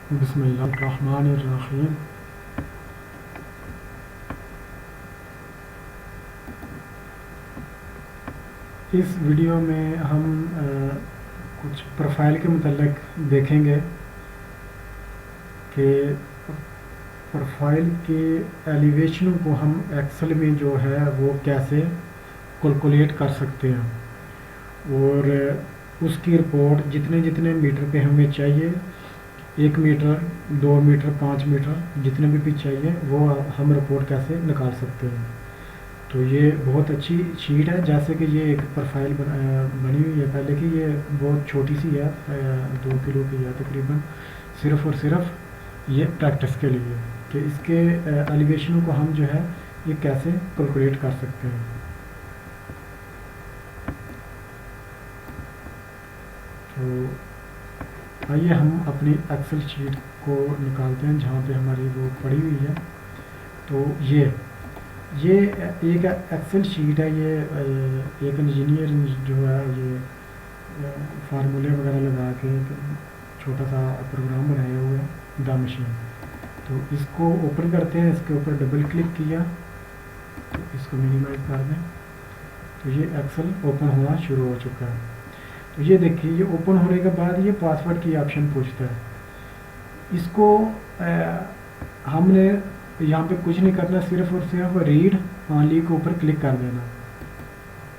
बिस्मिल्लाहिर्रहमानिर्रहीम। इस वीडियो में हम कुछ प्रोफाइल के मुतल्लिक देखेंगे कि प्रोफाइल के एलिवेशन को हम एक्सेल में जो है वो कैसे कैलकुलेट कर सकते हैं और उसकी रिपोर्ट जितने जितने मीटर पे हमें चाहिए, 1 मीटर, 2 मीटर, 5 मीटर, जितने भी चाहिए वो हम रिपोर्ट कैसे निकाल सकते हैं। तो ये बहुत अच्छी शीट है। जैसे कि ये एक प्रोफाइल बनी हुई है पहले की, ये बहुत छोटी सी है, 2 किलो की है तकरीबन, सिर्फ़ और सिर्फ ये प्रैक्टिस के लिए कि इसके एलिवेशन को हम जो है ये कैसे कैलकुलेट कर सकते हैं। तो आइए हम अपनी एक्सेल शीट को निकालते हैं जहाँ पे हमारी वो पड़ी हुई है। तो ये एक एक्सेल शीट है। ये एक इंजीनियर जो है ये फार्मूले वगैरह लगा के छोटा सा प्रोग्राम बनाया हुआ है, द मशीन। तो इसको ओपन करते हैं, इसके ऊपर डबल क्लिक किया तो इसको मिनिमाइज कर दें तो ये एक्सेल ओपन होना शुरू हो चुका है। तो ये देखिए, ये ओपन होने के बाद ये पासवर्ड की ऑप्शन पूछता है। इसको हमने यहाँ पे कुछ नहीं करना, सिर्फ और सिर्फ रीड ऑनली के ऊपर क्लिक कर देना।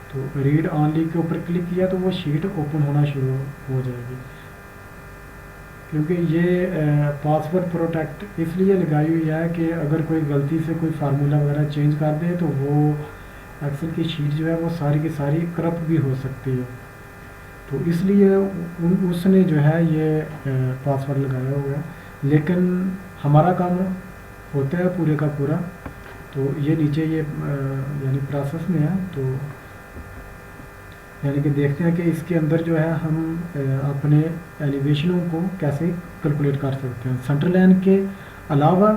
तो रीड ऑनली के ऊपर क्लिक किया तो वो शीट ओपन होना शुरू हो जाएगी। क्योंकि ये पासवर्ड प्रोटेक्ट इसलिए लगाई हुई है कि अगर कोई गलती से कोई फार्मूला वगैरह चेंज कर दे तो वो एक्सेल की शीट जो है वो सारी की सारी करप्ट भी हो सकती है। तो इसलिए उसने जो है ये पासवर्ड लगाया हुआ है, लेकिन हमारा काम होता है पूरे का पूरा। तो ये नीचे ये यानी प्रोसेस में है। तो यानी कि देखते हैं कि इसके अंदर जो है हम अपने एलिवेशनों को कैसे कैलकुलेट कर सकते हैं। सेंटर लाइन के अलावा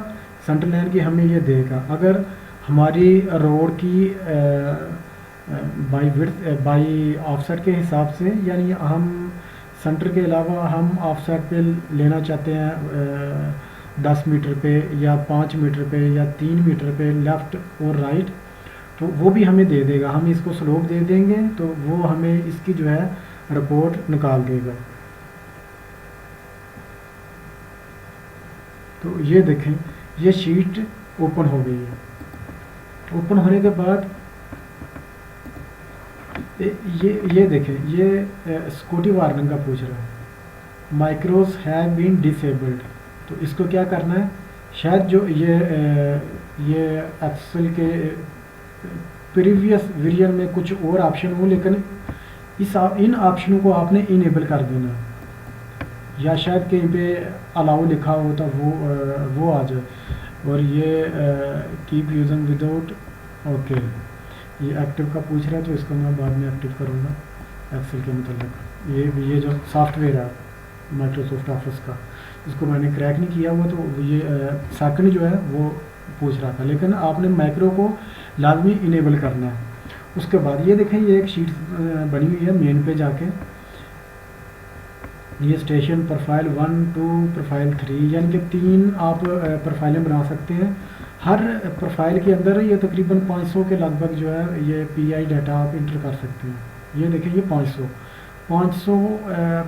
सेंटर लाइन की हमें ये देगा अगर हमारी रोड की बाई विड्थ बाई ऑफसेट के हिसाब से, यानी हम सेंटर के अलावा हम ऑफसेट पे लेना चाहते हैं 10 मीटर पे या 5 मीटर पे या 3 मीटर पे लेफ़्ट और राइट, तो वो भी हमें दे देगा। हम इसको स्लोप दे देंगे तो वो हमें इसकी जो है रिपोर्ट निकाल देगा। तो ये देखें, ये शीट ओपन हो गई है। ओपन होने के बाद ये देखें, ये सिक्योरिटी वार्निंग का पूछ रहा है, माइक्रोस हैव बीन डिसेबल्ड। तो इसको क्या करना है, शायद जो ये एक्सेल के प्रीवियस वर्जन में कुछ और ऑप्शन हो, लेकिन इन ऑप्शनों को आपने इनेबल कर देना, या शायद कहीं पे अलाउ लिखा हो तो वो आ जाए। और ये कीप यूजिंग विदाउट, ओके, ये एक्टिव का पूछ रहा है तो इसको मैं बाद में एक्टिव करूँगा एक्सेल के मतलब। ये जो सॉफ्टवेयर है माइक्रोसॉफ्ट ऑफिस का, इसको मैंने क्रैक नहीं किया हुआ, तो ये सेकंड जो है वो पूछ रहा था, लेकिन आपने माइक्रो को लाजमी इनेबल करना है। उसके बाद ये देखें, ये एक शीट बनी हुई है मेन पे जाके, ये स्टेशन प्रोफाइल 1, 2, प्रोफाइल 3, यानी कि 3 आप प्रोफाइलें बना सकते हैं। हर प्रोफाइल के अंदर ये तकरीबन 500 के लगभग जो है ये पीआई डाटा आप इंटर कर सकते हैं। ये देखें, ये 500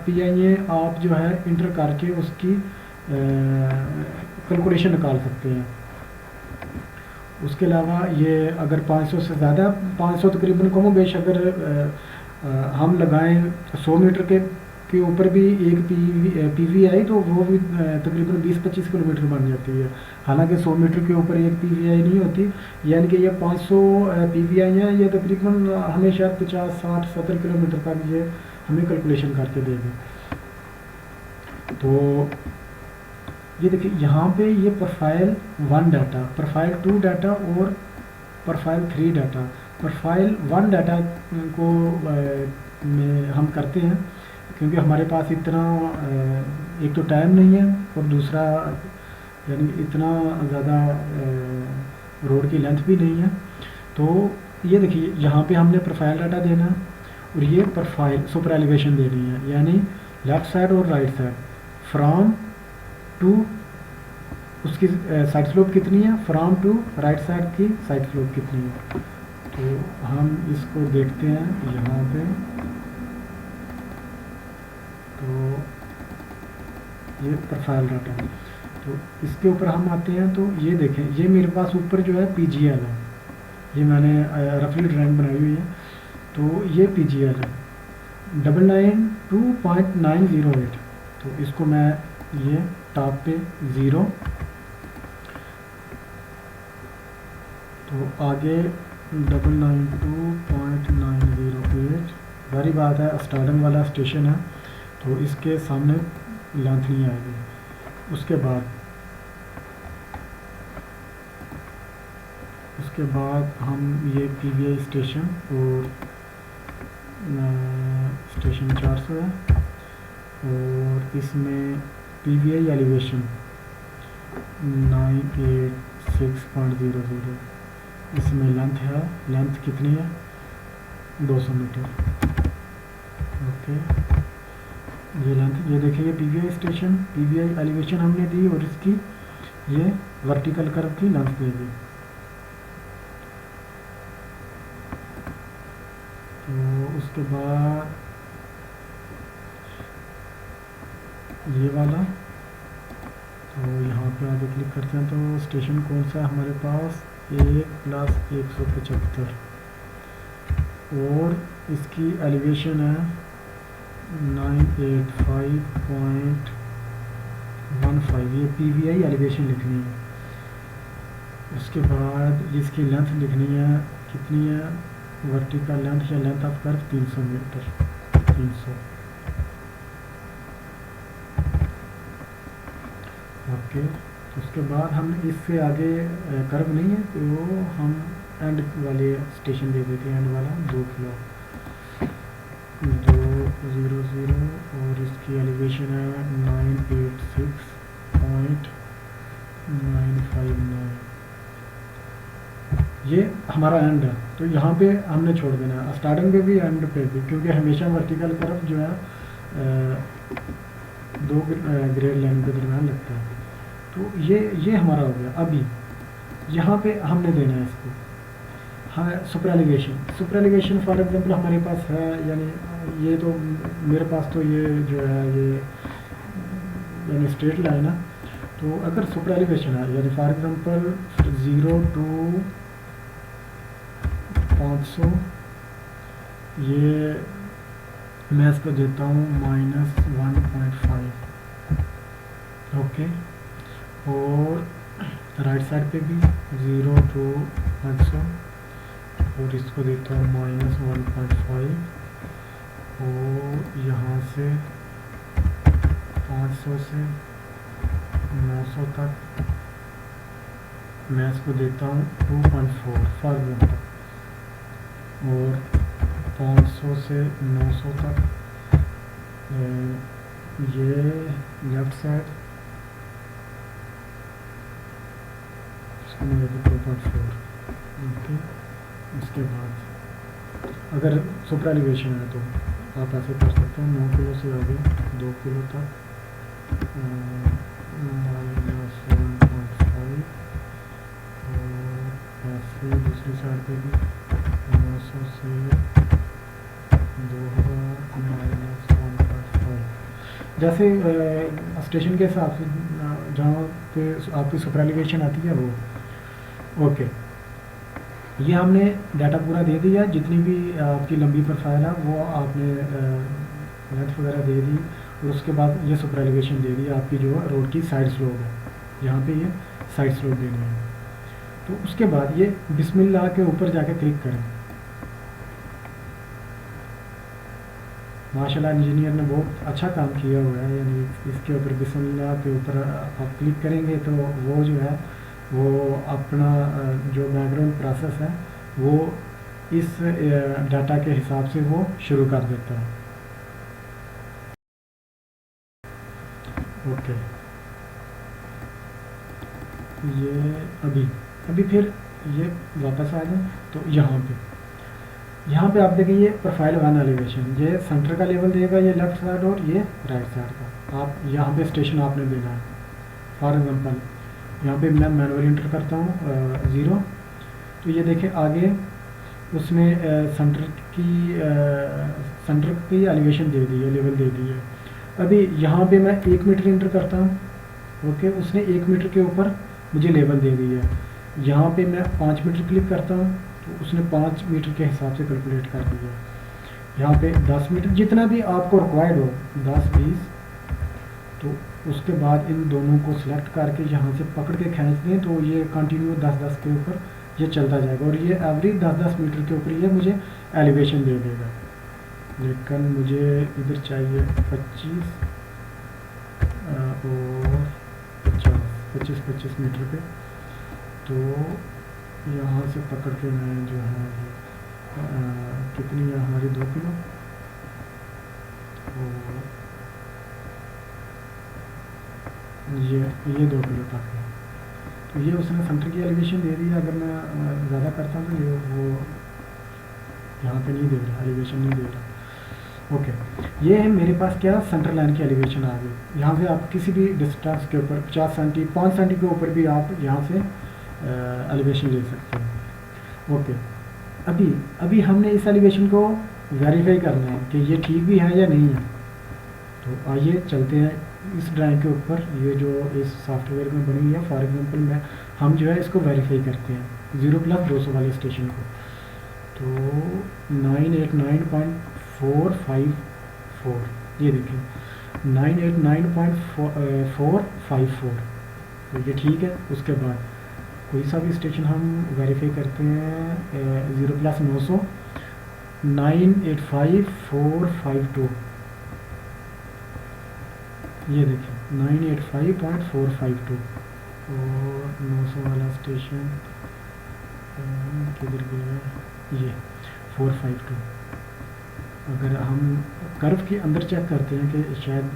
पीआई आप जो है इंटर करके उसकी कैलकुलेशन निकाल सकते हैं। उसके अलावा ये अगर 500 से ज़्यादा, 500 तकरीबन कम बेश अगर हम लगाएं 100 मीटर के ऊपर भी एक पीवीआई, तो वो भी तकरीबन 20-25 किलोमीटर बन जाती है। हालांकि 100 मीटर के ऊपर एक पीवीआई नहीं होती, यानी कि ये 500 पीवीआई हैं, ये तकरीबन हमें शायद 50, 60, 70 किलोमीटर तक ये हमें कैलकुलेशन करके देगा। तो ये देखिए, यहाँ पे ये प्रोफाइल 1 डाटा, प्रोफाइल 2 डाटा और प्रोफाइल 3 डाटा। प्रोफाइल 1 डाटा को में हम करते हैं क्योंकि हमारे पास इतना एक तो टाइम नहीं है और दूसरा यानी इतना ज़्यादा रोड की लेंथ भी नहीं है। तो ये देखिए, यहाँ पे हमने प्रोफाइल डाटा देना और ये प्रोफाइल सुपर एलिवेशन देनी है, यानी लेफ़्ट साइड और राइट साइड, फ्रॉम टू उसकी साइड स्लोप कितनी है, फ्रॉम टू राइट साइड की साइड स्लोप कितनी है। तो हम इसको देखते हैं यहाँ पे। तो ये प्रोफाइल डाटा, तो इसके ऊपर हम आते हैं। तो ये देखें, ये मेरे पास ऊपर जो है PGL है, ये मैंने रफली ड्राइंग बनाई हुई है। तो ये PGL है 992.908। तो इसको मैं ये टॉप पे 0, तो आगे 992.908। सारी बात है, स्टार्टिंग वाला स्टेशन है तो इसके सामने लेंथ नहीं आएगी। उसके बाद हम ये PVI स्टेशन और स्टेशन 400 है, और इसमें PVI एलिवेशन 986.00। इसमें लेंथ है, लेंथ कितनी है 200 मीटर। ओके, ये लेंथ, ये देखिए ये PVI स्टेशन, PVI एलिवेशन हमने दी और इसकी ये वर्टिकल कर्व की लेंथ दे दी। तो उसके बाद ये वाला, तो यहाँ पे आगे क्लिक करते हैं। तो स्टेशन कौन सा है हमारे पास, 1+175, और इसकी एलिवेशन है 985.15। ये PVI एलिवेशन लिखनी है। उसके बाद इसकी लेंथ लिखनी है, कितनी है वर्टिकल लेंथ या length of curve 300 metre, 300। Okay, तो उसके बाद हम इससे आगे कर्व नहीं है तो हम एंड वाले स्टेशन दे देते हैं, एंड वाला 2 किलो 200, और इसकी एलिवेशन है 986.959। ये हमारा एंड है, तो यहाँ पे हमने छोड़ देना है, स्टार्टिंग पे भी एंड पे भी, क्योंकि हमेशा वर्टिकल कर्व जो है 2 ग्रेड लाइन के दरम्यान लगता है। तो ये हमारा हो गया। अभी यहाँ पे हमने देना है इसको, हाँ, सुपर एलिवेशन फॉर एग्जांपल हमारे पास है, यानी ये तो मेरे पास तो ये जो है ये यानी स्ट्रेट लाइन है। तो अगर सुपर एलिवेशन है, यानी फॉर एग्जांपल 0 to 500, ये मैं इसको देता हूँ -1.5। ओके, और राइट साइड पे भी 0 to 500, और इसको देता हूँ -1.5, और यहाँ से 500 से 900 तक मैं इसको देता हूँ 2.4 फॉर एग्जाम्पल, और 500 से 900 तक ये लेफ्ट साइड, इसको मैं देता हूँ 2.4। ओके, इसके बाद अगर सुपर एलिवेशन है तो आप ऐसे कर सकते हैं, 9 किलो से आगे 2 किलो तक -1.5, और ऐसे दूसरी साइड पे भी 900 से 2000 -1.5। जैसे स्टेशन के हिसाब से जहाँ पे आपकी सुपर एलिवेशन आती है वो। ओके, ये हमने डाटा पूरा दे दिया, जितनी भी आपकी लंबी प्रोफाइल है वो आपने लेंथ वगैरह दे दी, और उसके बाद ये सुपर एलिवेशन दे दी आपकी जो रोड की साइड स्लोप है, यहाँ पे ये साइड स्लोप देनी है। तो उसके बाद ये बिस्मिल्लाह के ऊपर जाके क्लिक करें। माशाल्लाह इंजीनियर ने बहुत अच्छा काम किया हुआ है, यानी इसके ऊपर बिस्मिल्लाह के ऊपर आप क्लिक करेंगे तो वो जो है वो अपना जो बैकग्राउंड प्रोसेस है वो इस डाटा के हिसाब से वो शुरू कर देता है। ओके, ये अभी फिर ये वापस आ जाए। तो यहाँ पे आप देखिए ये प्रोफाइल 1 एलिवेशन, ये सेंटर का लेवल देगा, ये लेफ्ट साइड और ये राइट साइड का। आप यहाँ पे स्टेशन आपने देना है। फॉर एग्जांपल यहाँ पे मैं मैनुअली इंटर करता हूँ 0, तो ये देखें आगे उसने सेंटर की एलिवेशन दे दी है, लेवल दे दी है। अभी यहाँ पे मैं 1 मीटर इंटर करता हूँ, ओके, उसने 1 मीटर के ऊपर मुझे लेवल दे दी है। यहाँ पे मैं 5 मीटर क्लिक करता हूँ तो उसने 5 मीटर के हिसाब से कैलकुलेट कर दिया है। यहाँ पे 10 मीटर, जितना भी आपको रिक्वायर्ड हो, 10 20, तो उसके बाद इन दोनों को सिलेक्ट करके यहाँ से पकड़ के खींच दें तो ये कंटिन्यू 10-10 के ऊपर ये चलता जाएगा और ये एवरी 10-10 मीटर के ऊपर ये मुझे एलिवेशन दे देगा। लेकिन मुझे इधर चाहिए 25 और 25 मीटर पे, तो यहाँ से पकड़ के मैं जो है कितनी है हमारी 2 किलो और ये 2 किलो तक है। तो ये उसने सेंटर की एलिवेशन दे दी है। अगर मैं ज़्यादा करता हूँ तो ये वो यहाँ पे नहीं दे रहा, एलिवेशन नहीं दे रहा। ओके, ये है मेरे पास क्या, सेंटर लाइन की एलिवेशन आ गई। यहाँ से आप किसी भी डिस्टेंस के ऊपर 50 सेंटी 5 सेंटी के ऊपर भी आप यहाँ से एलिवेशन ले सकते हैं। ओके, अभी हमने इस एलिवेशन को वेरीफाई करना है कि ये ठीक भी है या नहीं है। तो आइए चलते हैं इस ड्राइंग के ऊपर, ये जो इस सॉफ्टवेयर में बनी हुई है। फॉर एग्जांपल मैं हम जो है इसको वेरीफाई करते हैं 0+200 वाले स्टेशन को। तो 989.454, ये देखें 989.454, तो ये ठीक है। उसके बाद कोई सा भी स्टेशन हम वेरीफाई करते हैं 0+900 985.452, ये देखिए 985.452 और 900 वाला स्टेशन किधर गया, ये 452। अगर हम कर्व के अंदर चेक करते हैं कि शायद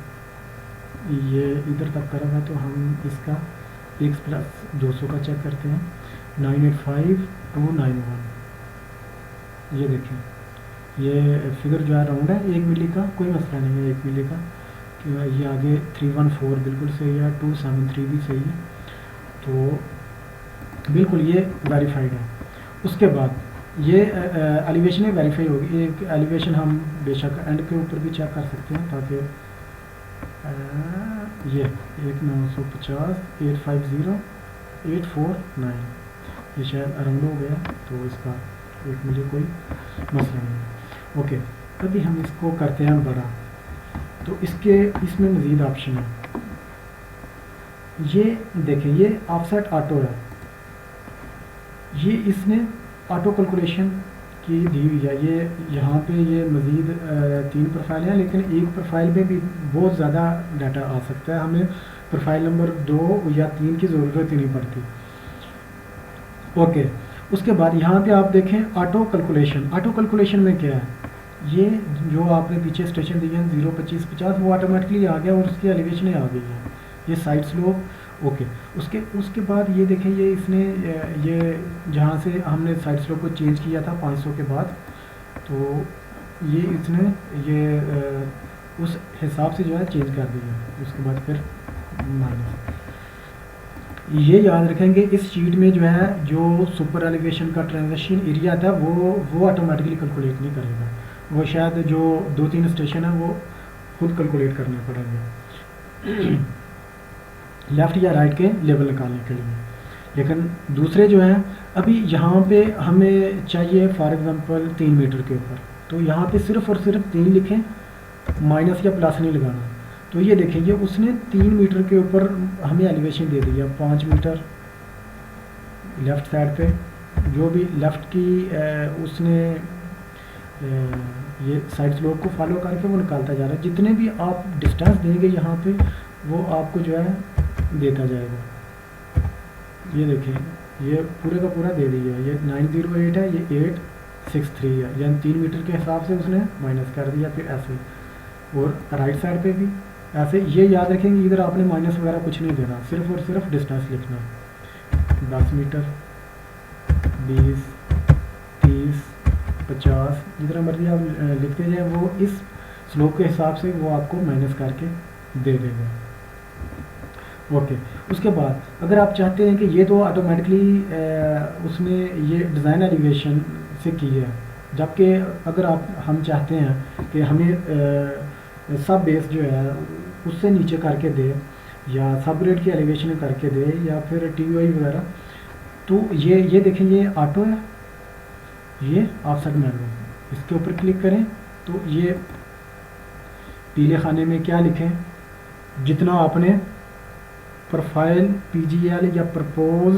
ये इधर तक कर्व है, तो हम इसका x+200 का चेक करते हैं 985.291। ये देखें ये फिगर जो है राउंड है 1 मिली का, कोई मसला नहीं है 1 मिली का। ये आगे 314 बिल्कुल सही है, 273 भी सही है, तो बिल्कुल ये वेरीफाइड है। उसके बाद ये एलिवेशन वेरीफाई होगी। एक एलिवेशन हम बेशक एंड के ऊपर भी चेक कर सकते हैं, ताकि ये 1950 850 849 ये शायद अराउंड हो गया, तो इसका 1 मिली कोई मसला नहीं है। ओके, अभी हम इसको करते हैं बड़ा, तो इसमें मज़ीद ऑप्शन है। ये देखें, ये ऑफसेट ऑटो है, ये इसने ऑटो कैलकुलेशन की दी हुई है। ये यहाँ पे ये मज़ीद 3 प्रोफाइल हैं, लेकिन एक प्रोफाइल में भी बहुत ज़्यादा डाटा आ सकता है। हमें प्रोफाइल नंबर 2 या 3 की ज़रूरत ही नहीं पड़ती। ओके, उसके बाद यहाँ पे आप देखें ऑटो कैलकुलेशन। ऑटो कैलकुलेशन में क्या है, ये जो आपने पीछे स्टेशन दिए हैं 0 25 50 वो ऑटोमेटिकली आ गया और उसकी एलिवेशन आ गई है। ये साइड स्लोप, ओके। उसके बाद ये देखें, ये इसने ये जहाँ से हमने साइड स्लोप को चेंज किया था 500 के बाद, तो ये इसने ये उस हिसाब से जो है चेंज कर दिया। उसके बाद फिर माइनस। ये याद रखेंगे इस शीट में जो है जो सुपर एलिवेशन का ट्रांजिशन एरिया था वो ऑटोमेटिकली कैलकुलेट नहीं करेगा। वो शायद जो 2-3 स्टेशन है वो खुद कैलकुलेट करने पड़ेंगे लेफ़्ट या राइट के लेवल निकालने के लिए। लेकिन दूसरे जो हैं, अभी यहाँ पे हमें चाहिए फॉर एग्जांपल 3 मीटर के ऊपर, तो यहाँ पे सिर्फ और सिर्फ 3 लिखें, माइनस या प्लस नहीं लगाना। तो ये देखेंगे उसने 3 मीटर के ऊपर हमें एलिवेशन दे दिया, 5 मीटर लेफ़्ट साइड पे, जो भी लेफ़्ट की उसने ये साइड स्लोप को फॉलो करके वो निकालता जा रहा है। जितने भी आप डिस्टेंस देंगे यहाँ पे वो आपको जो है देता जाएगा। ये देखें, ये पूरे का पूरा दे दिया। ये 908 है, ये 863 है, यानी 3 मीटर के हिसाब से उसने माइनस कर दिया। फिर ऐसे और राइट साइड पे भी ऐसे। ये याद रखेंगे इधर आपने माइनस वगैरह कुछ नहीं देना, सिर्फ और सिर्फ डिस्टेंस लिखना। 10 मीटर 20 30 50 जितना मर्जी आप लिखते जाए, वो इस स्लोप के हिसाब से वो आपको माइनस करके दे देगा। ओके। उसके बाद अगर आप चाहते हैं कि ये तो ऑटोमेटिकली उसने ये डिज़ाइन एलिवेशन से की है, जबकि अगर हम चाहते हैं कि हमें सब बेस जो है उससे नीचे करके दे, या सब ग्रेड की एलिवेशन करके दे, या फिर TOI वगैरह, तो ये देखें, ये ऑटो है, ये ऑफसेट मैनुअल, इसके ऊपर क्लिक करें तो ये पीले खाने में क्या लिखें, जितना आपने प्रोफाइल PGL या प्रपोज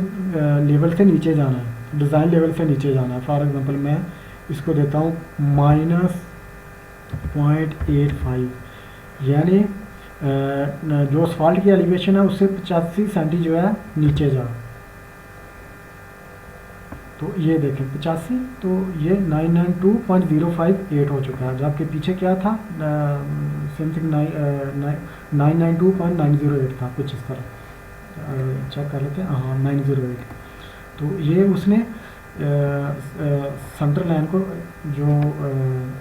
लेवल से नीचे जाना है, डिज़ाइन लेवल से नीचे जाना है। फॉर एग्जांपल मैं इसको देता हूँ -0.85, यानी जो असफाल्ट की एलिवेशन है उससे 85 सेंटी जो है नीचे जा। तो ये देखें 85, तो ये 992.058 हो चुका है, जबकि पीछे क्या था, समथिंग 992.908 था, कुछ इस तरह। चेक कर लेते हैं, हाँ 908। तो ये उसने सेंटर लाइन को जो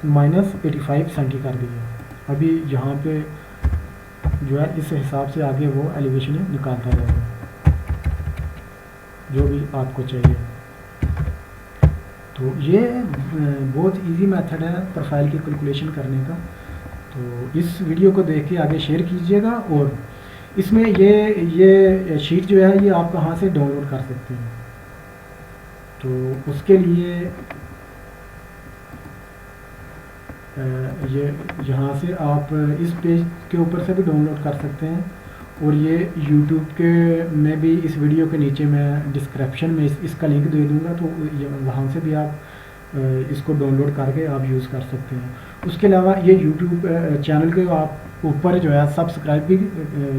-85 सेंटी कर दी है। अभी यहाँ पे जो है इस हिसाब से आगे वो एलिवेशन निकालता रहेगा जो भी आपको चाहिए। तो ये बहुत इजी मेथड है प्रोफाइल की कैलकुलेशन करने का। तो इस वीडियो को देख के आगे शेयर कीजिएगा, और इसमें ये शीट जो है ये आप कहाँ से डाउनलोड कर सकते हैं। तो उसके लिए ये यहाँ से आप इस पेज के ऊपर से भी डाउनलोड कर सकते हैं, और ये यूट्यूब के में भी इस वीडियो के नीचे मैं डिस्क्रिप्शन में इसका लिंक दे दूँगा, तो वहाँ से भी आप इसको डाउनलोड करके आप यूज़ कर सकते हैं। उसके अलावा ये यूट्यूब चैनल के आप ऊपर जो है सब्सक्राइब भी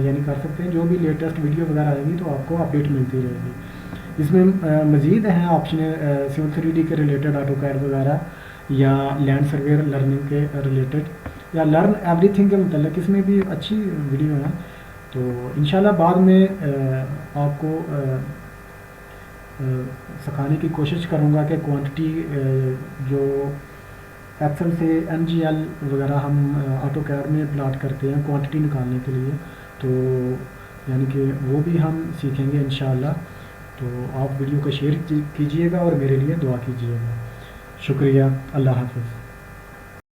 यानी कर सकते हैं, जो भी लेटेस्ट वीडियो वगैरह आएगी तो आपको अपडेट मिलती रहेगी। इसमें मज़ीद हैं ऑप्शन सिविल 3D के रिलेटेड, AutoCAD वगैरह, या लैंड सर्वेयर लर्निंग के रिलेटेड, या लर्न एवरीथिंग के मतलब इसमें भी अच्छी वीडियो है। तो इंशाल्लाह बाद में आपको सिखाने की कोशिश करूँगा कि क्वांटिटी जो एक्सेल से MGL वगैरह हम AutoCAD में प्लॉट करते हैं क्वांटिटी निकालने के लिए, तो यानी कि वो भी हम सीखेंगे इंशाल्लाह। तो आप वीडियो को शेयर कीजिएगा और मेरे लिए दुआ कीजिएगा। शुक्रिया, अल्लाह हाफ़िज़।